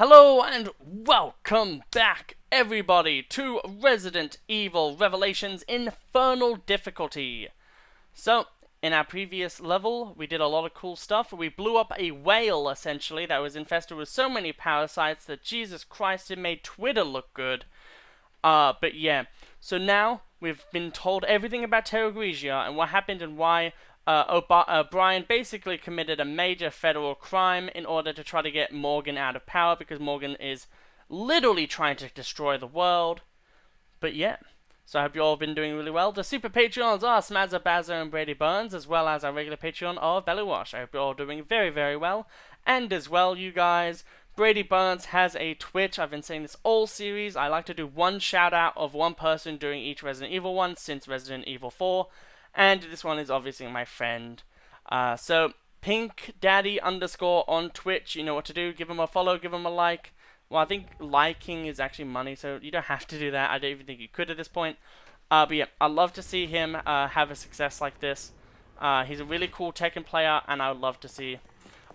Hello and welcome back, everybody, to Resident Evil Revelations Infernal Difficulty. So, in our previous level, we did a lot of cool stuff. We blew up a whale, essentially, that was infested with so many parasites that, Jesus Christ, it made Twitter look good. But yeah, so now we've been told everything about Terra Grigia and what happened and why Brian basically committed a major federal crime in order to try to get Morgan out of power because Morgan is literally trying to destroy the world. But yeah, so I hope you all have been doing really well. The super Patreons are Smazza, Bazza, and Brady Burns, as well as our regular Patreon of Belly Wash. I hope you're all doing very, very well. And as well, you guys, Brady Burns has a Twitch. I've been saying this all series. I like to do one shout out of one person during each Resident Evil one since Resident Evil 4. And this one is obviously my friend. So, Pink Daddy _ on Twitch. You know what to do. Give him a follow, give him a like. Well, I think liking is actually money, so you don't have to do that. I don't even think you could at this point. But yeah, I'd love to see him have a success like this. He's a really cool Tekken player, and I would love to see...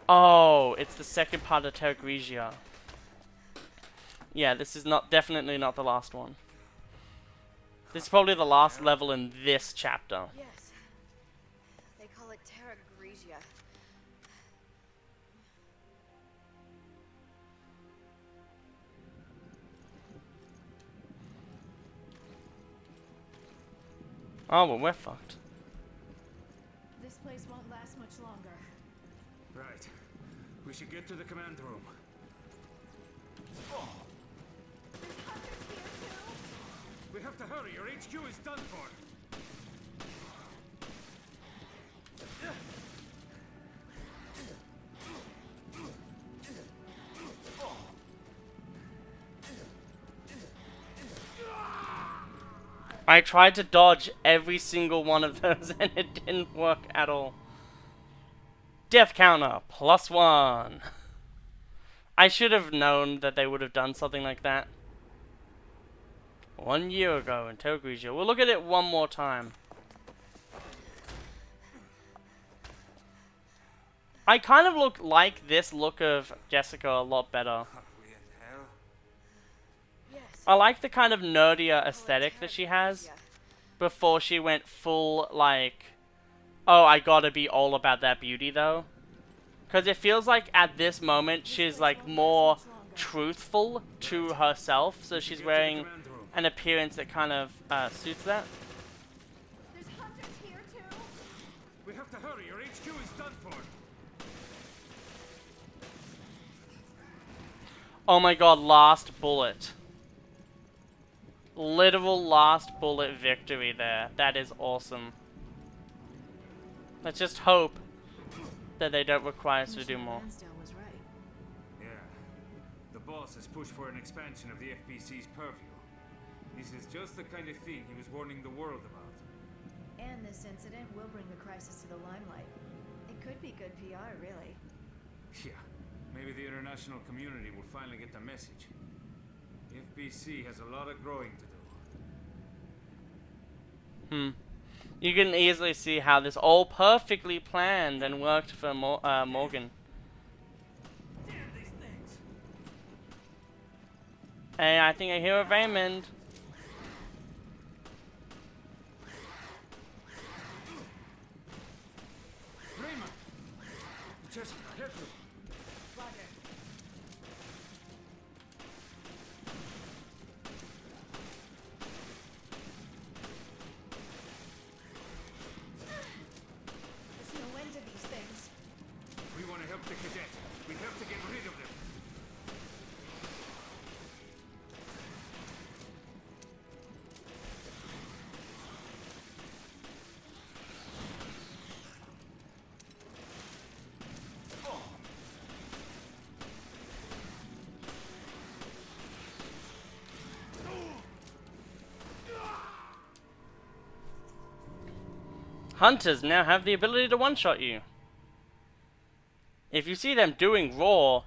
Oh, it's the second part of Terra Grigia. Yeah, this is definitely not the last one. This is probably the last level in this chapter. Yes. They call it Terra Grigia. Oh, well, we're fucked. This place won't last much longer. Right. We should get to the command room. Oh. There's hunters here too. We have to hurry. Your HQ is done for. I tried to dodge every single one of those and it didn't work at all. Death counter, +1. I should have known that they would have done something like that. 1 year ago in Terra Grigia. We'll look at it one more time. I kind of like this look of Jessica a lot better. Are we in hell? Yes. I like the kind of nerdier aesthetic that she has before she went full, like, oh, I gotta be all about that beauty, though. Because it feels like at this moment she's, like, more truthful to herself, so she's wearing an appearance that kind of suits that. There's hunters here too. We have to hurry. Your HQ is done for. Oh my god, last bullet. Literal last bullet victory there. That is awesome. Let's just hope that they don't require us to do more. Lansdale was right. Yeah. The boss has pushed for an expansion of the FBC's purview. This is just the kind of thing he was warning the world about. And this incident will bring the crisis to the limelight. It could be good PR, really. Yeah. Maybe the international community will finally get the message. The FBC has a lot of growing to do. You can easily see how this all perfectly planned and worked for Morgan. Damn these things! Hey, I think I hear a Raymond. Raymond! Jessica, help me! There's no end to these things. We want to help the cadet. We have to get rid of them. Hunters now have the ability to one-shot you. If you see them doing raw,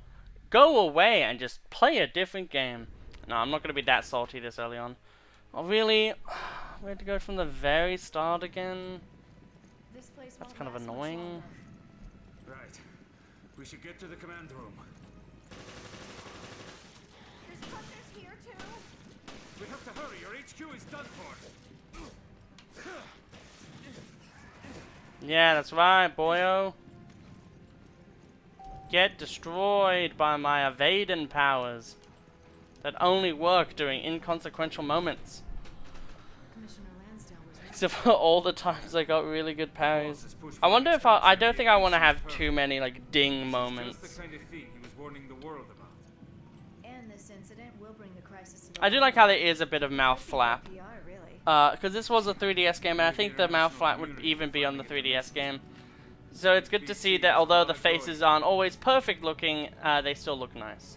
go away and just play a different game. No, I'm not going to be that salty this early on. Oh, really? We had to go from the very start again? This place That's won't kind of last much annoying. longer. Right. We should get to the command room. HQ is done for. Yeah, that's right, boyo. Get destroyed by my evading powers that only work during inconsequential moments. Commissioner Lansdale was right. Except for all the times I got really good parries. I wonder if I don't think I want to have too many like ding Just moments. the kind of thing he was warning the world about. And this incident will bring the crisis to the I do like how there is a bit of mouth flap. PR, really. Because this was a 3DS game, and I think the mouth flap would even be on the 3DS game. So it's good to see that although the faces aren't always perfect looking, they still look nice.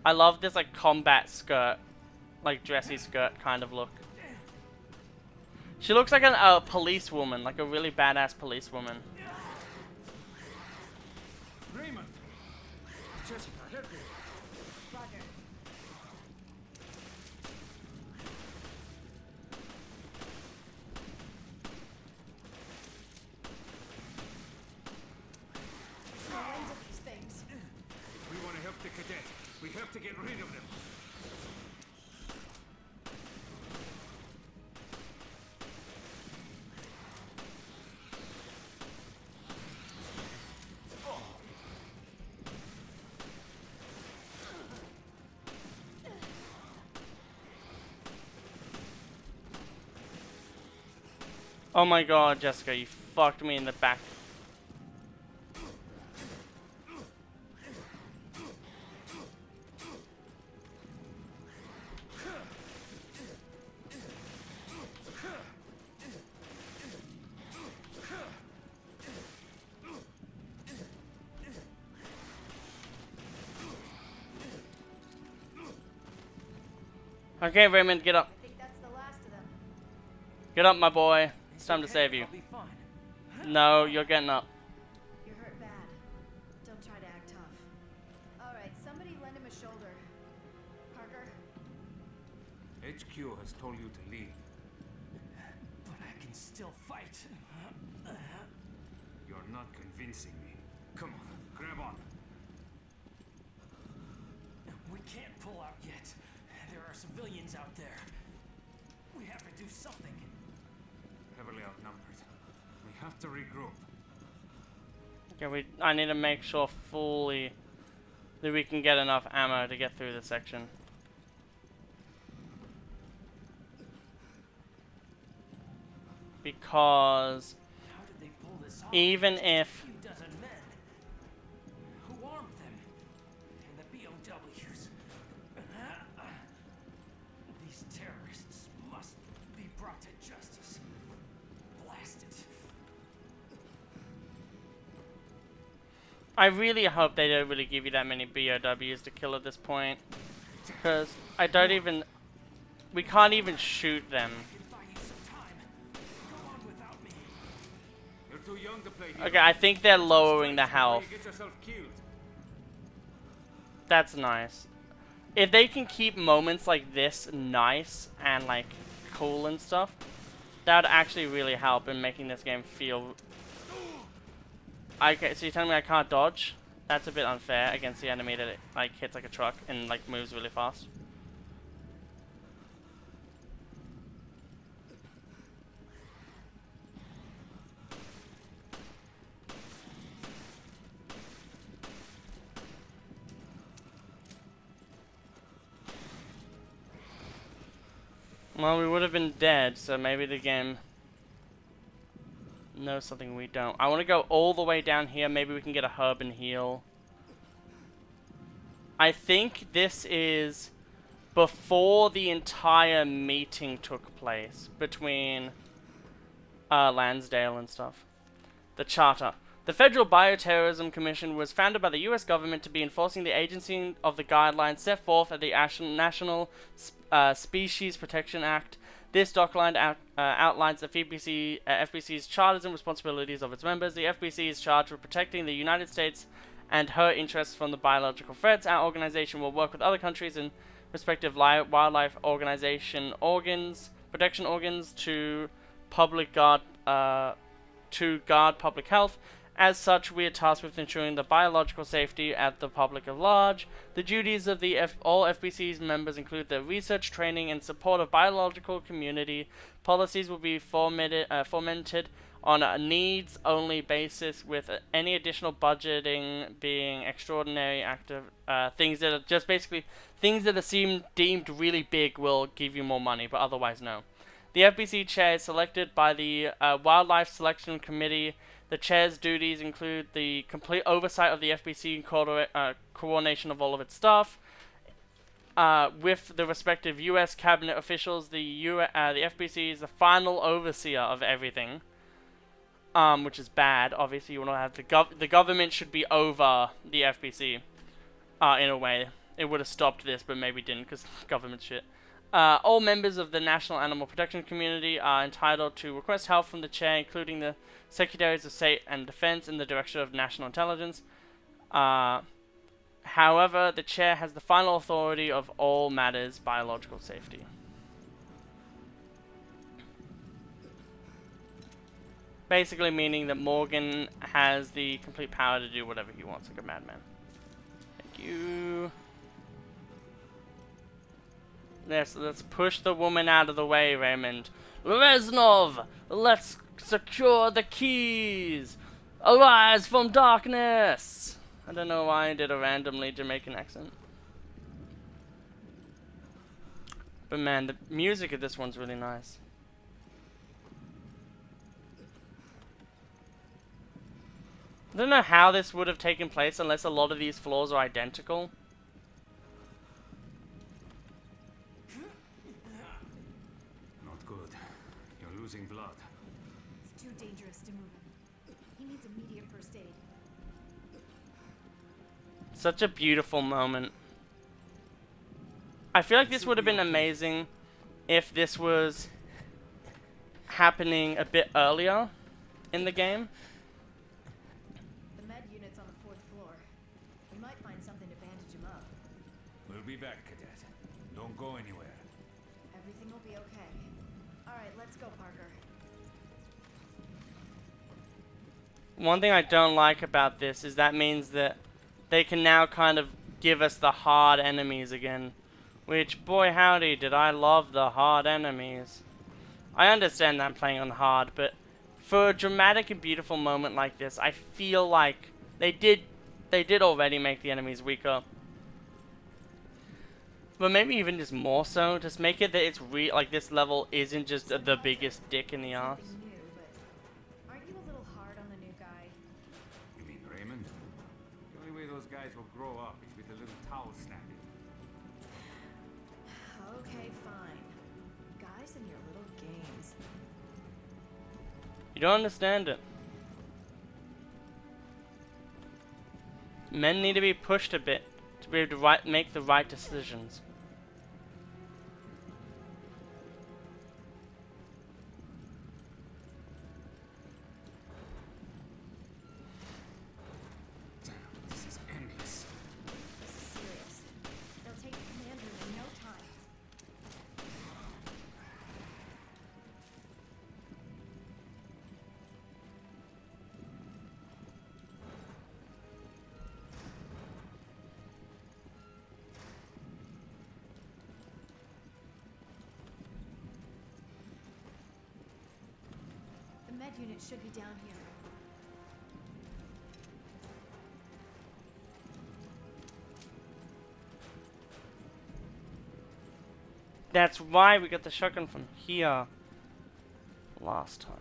I love this like combat skirt, like dressy skirt kind of look. She looks like a policewoman, like a really badass policewoman. Raymond! Jessica, help me! Roger. No end of these things. If we want to help the cadet, we have to get rid of them. Oh my god, Jessica, you fucked me in the back. Okay, Raymond, get up. I think that's the last of them. Get up, my boy. It's time to save you. I'll be fine. No, you're getting up. You're hurt bad. Don't try to act tough. All right, somebody lend him a shoulder. Parker. HQ has told you to leave. But I can still fight. You're not convincing me. Come on, grab on. We can't pull out yet. There are civilians out there. We have to do something. Heavily outnumbered. We have to regroup. Okay, I need to make sure fully that we can get enough ammo to get through this section. Because How did they pull this off? even Just if a few dozen men. Who armed them? And the BOWs. These terrorists must be brought to justice. Blasted. I really hope they don't really give you that many BOWs to kill at this point. Because I don't even... We can't even shoot them. I can buy you some time. Go on without me. You're too young to play here. Okay, I think they're lowering the Before health. you get yourself killed. That's nice. If they can keep moments like this nice and like cool and stuff, that would actually really help in making this game feel... Okay, so you're telling me I can't dodge? That's a bit unfair against the enemy that it like hits like a truck and like moves really fast. Well, we would have been dead, so maybe the game knows something we don't. I want to go all the way down here. Maybe we can get a hub and heal. I think this is before the entire meeting took place between Lansdale and stuff. The Charter. The Federal Bioterrorism Commission was founded by the US government to be enforcing the agency of the guidelines set forth at the National Species Protection Act. This document outlines the FBC's charters and responsibilities of its members. The FBC is charged with protecting the United States and her interests from the biological threats. Our organization will work with other countries and respective wildlife organization protection organs to guard public health As such, we are tasked with ensuring the biological safety at the public at large. The duties of all FBC's members include the research, training, and support of biological community. Policies will be fomented on a needs-only basis, with any additional budgeting being extraordinary active things that are just basically things that are deemed really big will give you more money, but otherwise no. The FBC chair is selected by the Wildlife Selection Committee. The chair's duties include the complete oversight of the FBC and coordination of all of its staff. With the respective U.S. cabinet officials, the FBC is the final overseer of everything, which is bad. Obviously, you want to have the government should be over the FBC. In a way, it would have stopped this, but maybe didn't because government shit. All members of the National Animal Protection Community are entitled to request help from the chair, including the Secretaries of State and Defense and the Director of National Intelligence. However, the chair has the final authority of all matters biological safety. Basically meaning that Morgan has the complete power to do whatever he wants, like a madman. Thank you. Let's push the woman out of the way, Raymond. Reznov, let's secure the keys. Arise from darkness. I don't know why I did a randomly Jamaican accent. But man, the music of this one's really nice. I don't know how this would have taken place unless a lot of these floors are identical. Losing blood. It's too dangerous to move him. He needs immediate first aid. Such a beautiful moment. I feel like this would have been amazing if this was happening a bit earlier in the game. The med unit's on the 4th floor. We might find something to bandage him up. We'll be back, Cadet. Don't go anywhere. Everything will be okay. Alright, let's go, Parker. One thing I don't like about this is that means that they can now kind of give us the hard enemies again. Which, boy howdy, did I love the hard enemies. I understand that I'm playing on hard, but for a dramatic and beautiful moment like this, I feel like they did already make the enemies weaker. But maybe even just more so, just make it that it's like this level isn't just the biggest dick in the ass. Something new, but aren't you a little hard on the new guy? You mean Raymond? The only way those guys will grow up is with a little towel snapping. Okay, fine. Guys and your little games. You don't understand it. Men need to be pushed a bit to be able to make the right decisions. This is endless. This is serious. They'll take the command room in no time. The med unit should be down here. That's why we got the shotgun from here last time.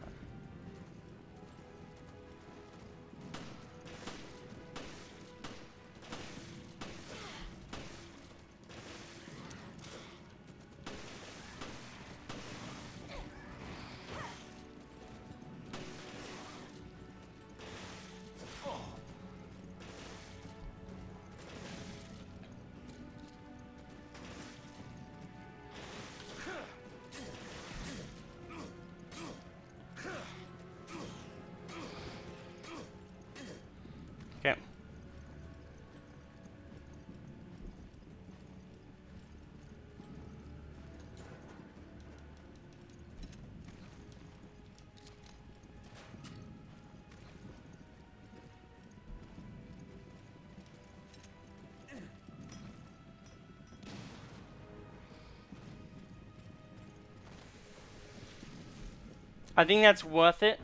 I think that's worth it.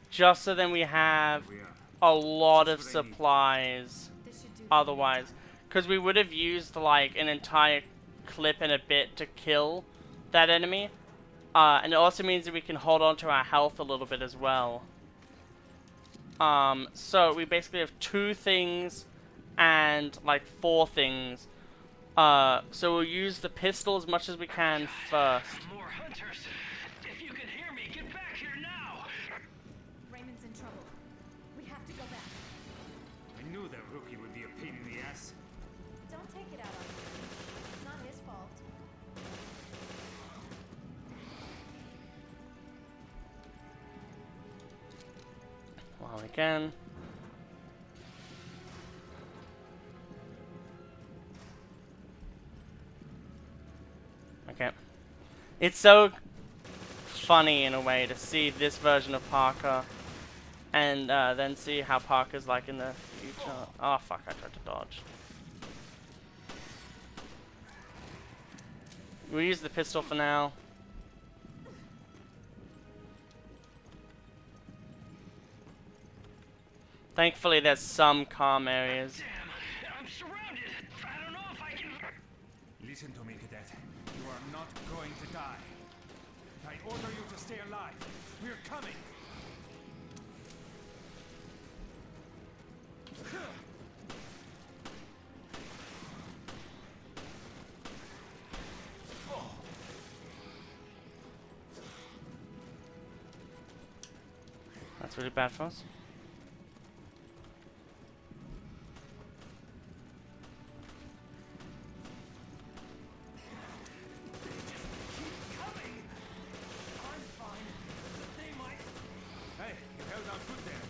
Just so then we have We are. a lot of Just what I need. supplies This should do. otherwise. Because we would have used like an entire clip and a bit to kill that enemy. And it also means that we can hold on to our health a little bit as well. So we basically have 2 things and like 4 things. So we'll use the pistol as much as we can first. More hunters. If you can hear me, get back here now. Raymond's in trouble. We have to go back. I knew that rookie would be a pain in the ass. Don't take it out on him. It's not his fault. While we can. Okay. It's so funny in a way to see this version of Parker and then see how Parker's like in the future. Oh fuck, I tried to dodge. We'll use the pistol for now. Thankfully there's some calm areas. Damn, I'm surrounded. I don't know if I can. Listen to me, cadet. You are not going to die. I order you to stay alive. We're coming. That's really bad for us. Hey, you held out good there.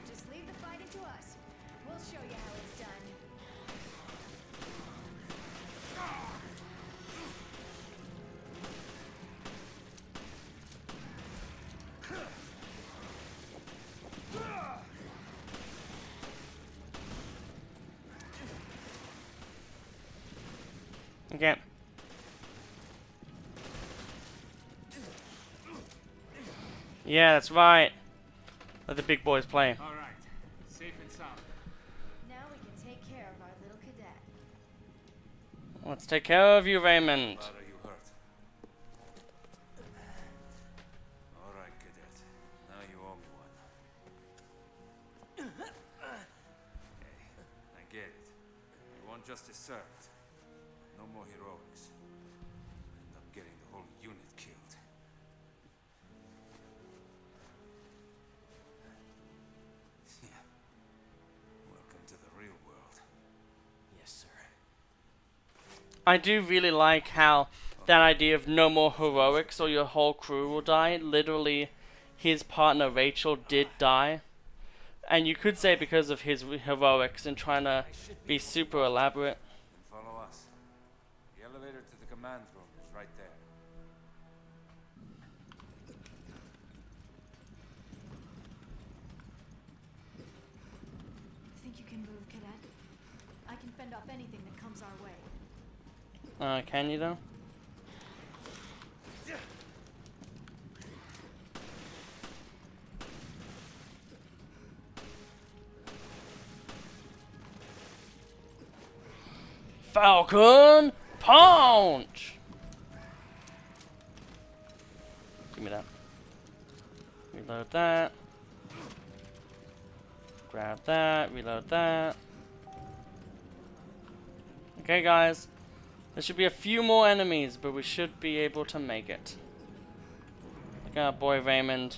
Just leave the fighting to us. We'll show you how it's done. Okay. Yeah, that's right. Let the big boys play. All right. Safe and sound. Now we can take care of our little cadet. Let's take care of you, Raymond. Are you hurt? All right, cadet. Now you owe me one. Hey, I get it. You want justice served. No more heroics. End up getting the whole unit killed. Yeah. Welcome to the real world. Yes, sir. I do really like how that idea of no more heroics or your whole crew will die. Literally, his partner Rachel did die. And you could say because of his heroics and trying to be super elaborate. Then follow us. The elevator to the command room is right there. Think you can move, cadet? I can fend off anything that comes our way. Can you though? Falcon Punch! Give me that. Reload that. Grab that, reload that. Okay guys, there should be a few more enemies, but we should be able to make it. Look at our boy Raymond.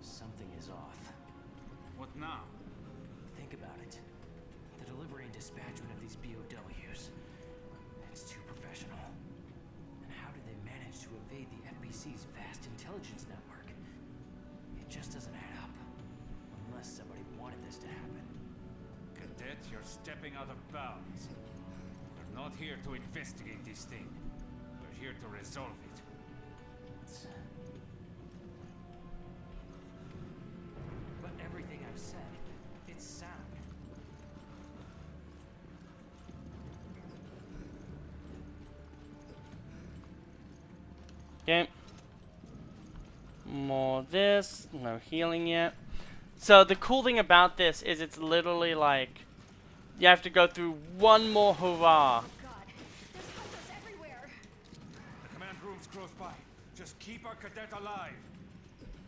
Something is off. What now? Think about it. The delivery and dispatchment of these BOWs. It's too professional. And how did they manage to evade the FBC's vast intelligence network? It just doesn't add up. Unless somebody wanted this to happen. Cadet, you're stepping out of bounds. We're not here to investigate this thing. We're here to resolve it. But everything I've said, it's sound. Okay. more this. No healing yet. So the cool thing about this is it's literally like you have to go through one more hurrah. God, there's hunters everywhere. The command room's close by. Just keep our cadet alive.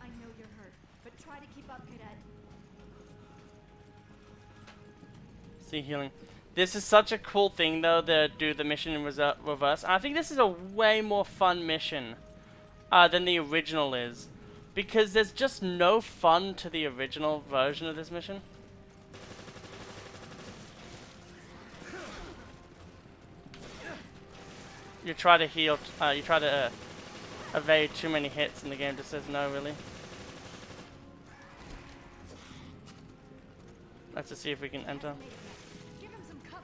I know you're hurt, but try to keep up, cadet. See healing. This is such a cool thing though, to do the mission in reverse. I think this is a way more fun mission than the original is. Because there's just no fun to the original version of this mission. You try to heal, you try to evade too many hits and the game just says no, really. Let's just see if we can enter. Give him some cover.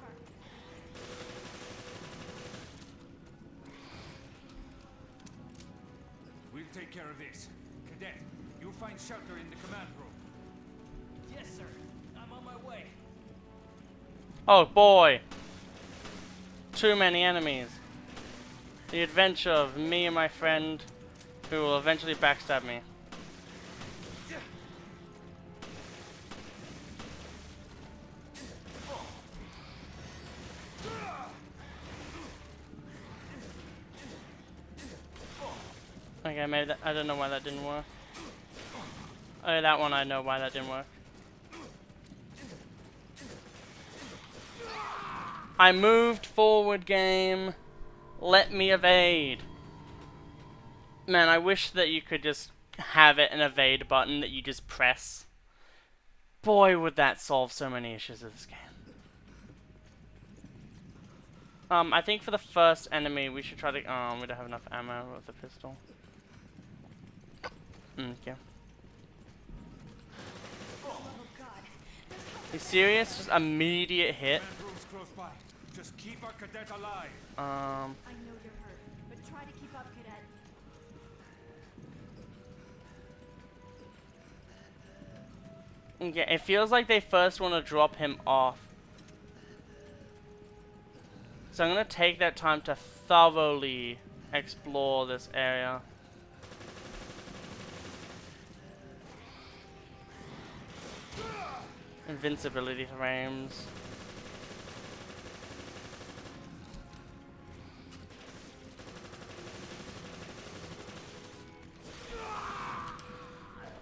We'll take care of this. Cadet, you'll find shelter in the command room. Yes, sir. I'm on my way. Oh boy! Too many enemies. The adventure of me and my friend who will eventually backstab me. Okay, maybe that, I don't know why that didn't work. Oh, that one I know why that didn't work. I moved forward, game. Let me evade. Man, I wish that you could just have it an evade button that you just press. Boy, would that solve so many issues of this game. I think for the first enemy we should try to... Oh, we don't have enough ammo with the pistol. Okay. Oh God, You serious? Just immediate hit? Command room's close by. Just keep our cadet alive. I know you're hurt, but try to keep up, cadet. Okay, it feels like they first want to drop him off. So I'm going to take that time to thoroughly explore this area. Invincibility frames.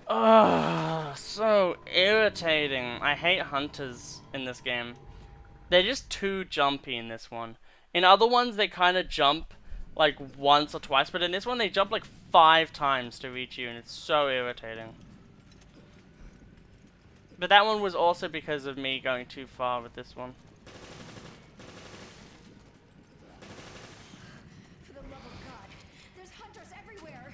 Ugh, so irritating. I hate hunters in this game. They're just too jumpy in this one. In other ones, they kind of jump like once or twice, but in this one, they jump like 5 times to reach you, and it's so irritating. But that one was also because of me going too far with this one. For the love of God, there's hunters everywhere.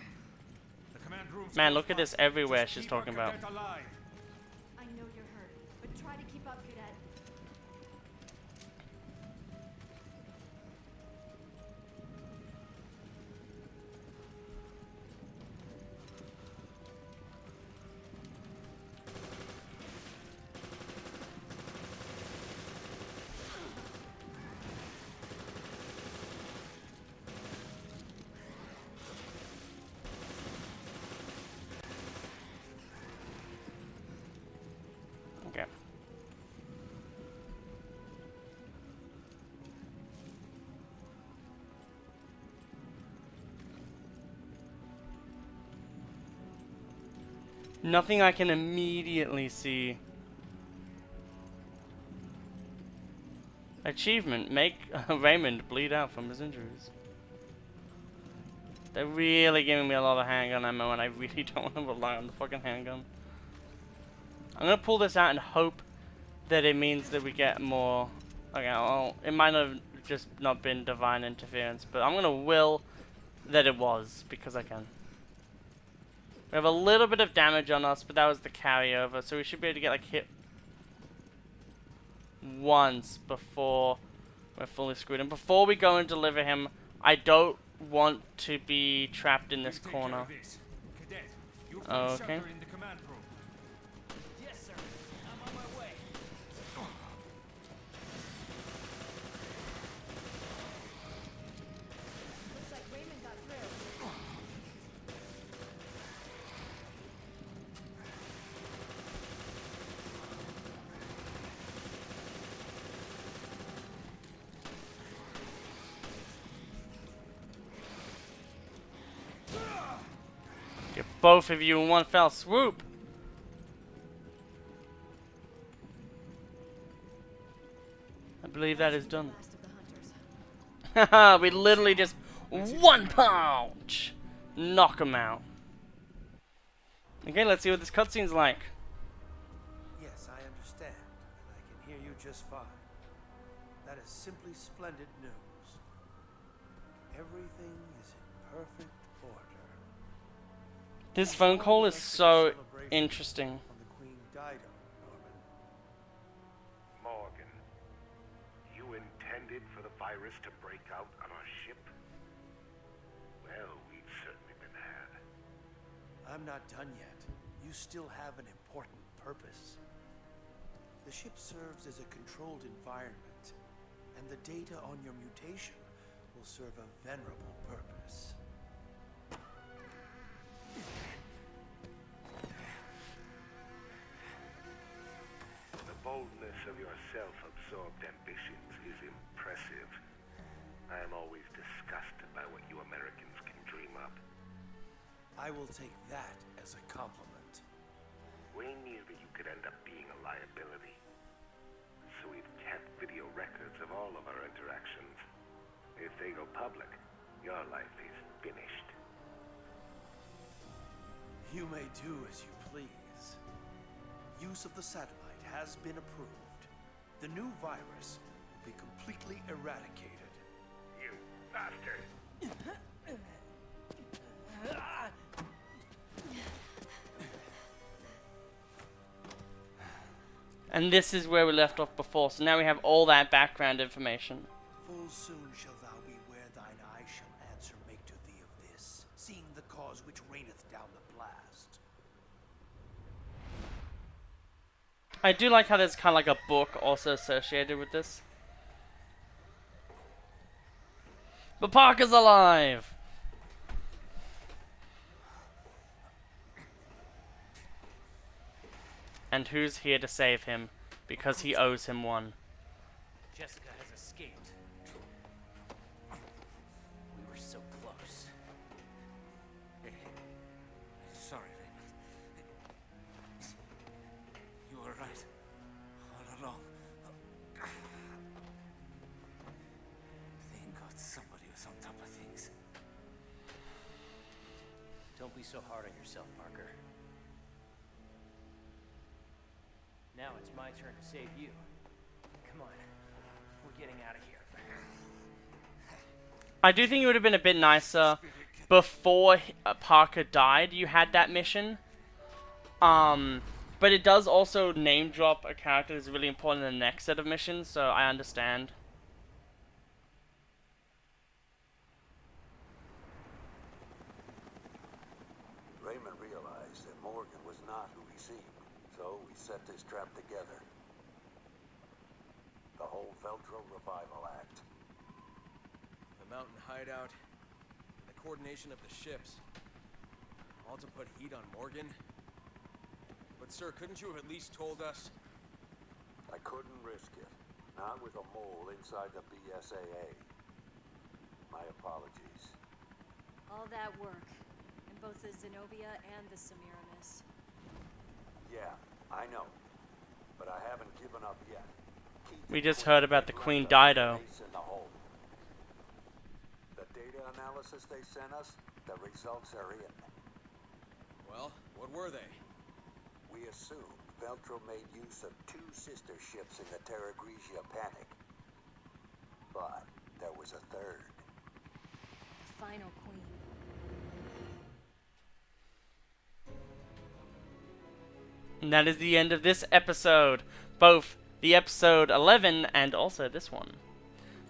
The command room's Man, close look at by. this everywhere Just she's keep our talking about. cadet alive. I know you're hurt, but try to keep up, cadet. Okay. Nothing I can immediately see. Achievement, make Raymond bleed out from his injuries. They're really giving me a lot of handgun ammo and I really don't want to rely on the fucking handgun. I'm gonna pull this out and hope that it means that we get more... Okay, well, it might have just not been divine interference, but I'm gonna will that it was, because I can. We have a little bit of damage on us, but that was the carryover, so we should be able to get like hit once before we're fully screwed. And before we go and deliver him, I don't want to be trapped in this We'll take care corner. of this. Cadet, you'll find Okay. shelter in the command room. Yes, sir. I'm on my way. Looks like Raymond got through. both of you in one fell swoop. I believe that is done. Last of the hunters. Haha, we literally just one punch knock him out. Okay, let's see what this cutscene's like. Yes, I understand, and I can hear you just fine. That is simply splendid news. Everything is in perfect order. This phone call is so interesting. On the Queen Dido, Norman. Morgan, you intended for the virus to break out on our ship? Well, we've certainly been had. I'm not done yet. You still have an important purpose. The ship serves as a controlled environment, and the data on your mutation will serve a venerable purpose. The boldness of your self-absorbed ambitions is impressive. I am always disgusted by what you Americans can dream up. I will take that as a compliment. We knew that you could end up being a liability. So we've kept video records of all of our interactions. If they go public, your life is finished. You may do as you please. Use of the satellite has been approved. The new virus will be completely eradicated. You bastard! And this is where we left off before, so now we have all that background information. Full soon shall thou be where thine eye shall answer make to thee of this, seeing the cause which reigneth down the blast. I do like how there's kind of like a book also associated with this. But Parker's alive! And who's here to save him? Because he owes him one. Jessica has escaped. We were so close. Hey, sorry, Raymond. You were right all along. Thank God somebody was on top of things. Don't be so hard on yourself, Parker. Now it's my turn to save you. Come on. We're getting out of here. I do think it would have been a bit nicer before Parker died. You had that mission. But it does also name drop a character that's really important in the next set of missions, so I understand. Raymond realized that Morgan was not who he seemed, so we set this trap together. The whole Veltro Revival Act. The mountain hideout, and the coordination of the ships. All to put heat on Morgan? But sir, couldn't you have at least told us? I couldn't risk it. Not with a mole inside the BSAA. My apologies. All that work. In both the Zenobia and the Semiramis. Yeah, I know. But I haven't given up yet. We just heard about the Queen Dido. The data analysis they sent us, the results are in. Well, what were they? We assumed Veltro made use of 2 sister ships in the Terra Grigia panic. But there was a third. The final queen. And that is the end of this episode. Both the episode 11 and also this one.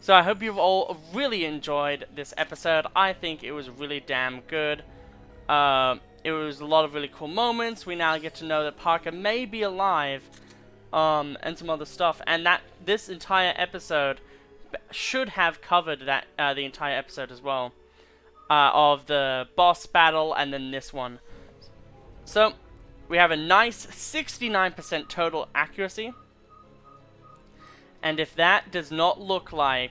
So I hope you've all really enjoyed this episode. I think it was really damn good. It was a lot of really cool moments. We now get to know that Parker may be alive, and some other stuff. And that this entire episode should have covered that the entire episode as well, of the boss battle and then this one. So we have a nice 69% total accuracy. And if that does not look like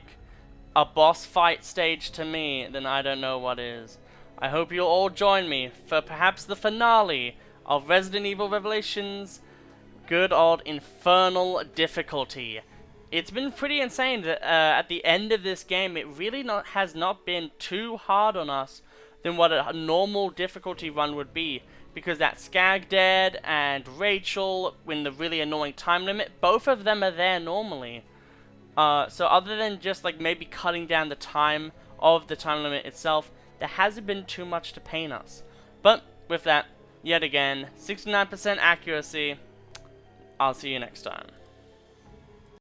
a boss fight stage to me, then I don't know what is. I hope you'll all join me for perhaps the finale of Resident Evil Revelations, good old Infernal difficulty. It's been pretty insane that at the end of this game, it really has not been too hard on us than what a normal difficulty run would be. Because that Skag Dead and Rachel, when the really annoying time limit, both of them are there normally. So other than just like maybe cutting down the time of the time limit itself, there hasn't been too much to pain us. But with that, yet again, 69% accuracy. I'll see you next time.